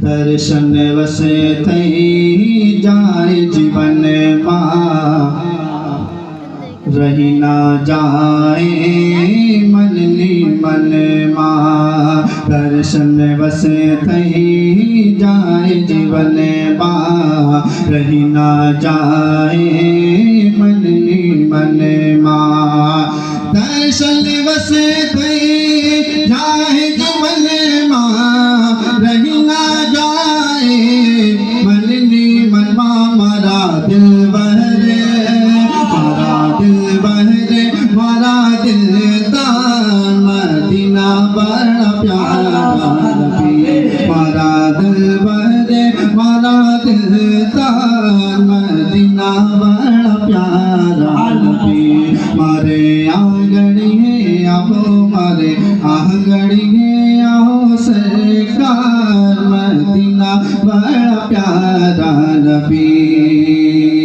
दर्शन वसे थई जाए जीवन मां रही ना जाए मननी मन मां दर्शन वसे थई जाए जीवन मां रही ना जाए मननी मन मां दर्शन वसे थई जाए जीवन मां रही ना जाए मननी मन मां मारा दिल बहरे मारा दिल तान मदीना बड़ा प्यारा नबी मारा दिल बहरे मारा दिल तान मदीना बड़ा प्यारा नबी मारे आंगड़ी है आहो मारे आंगड़ी है आहो सरकार मदीना बड़ा प्यारा नबी।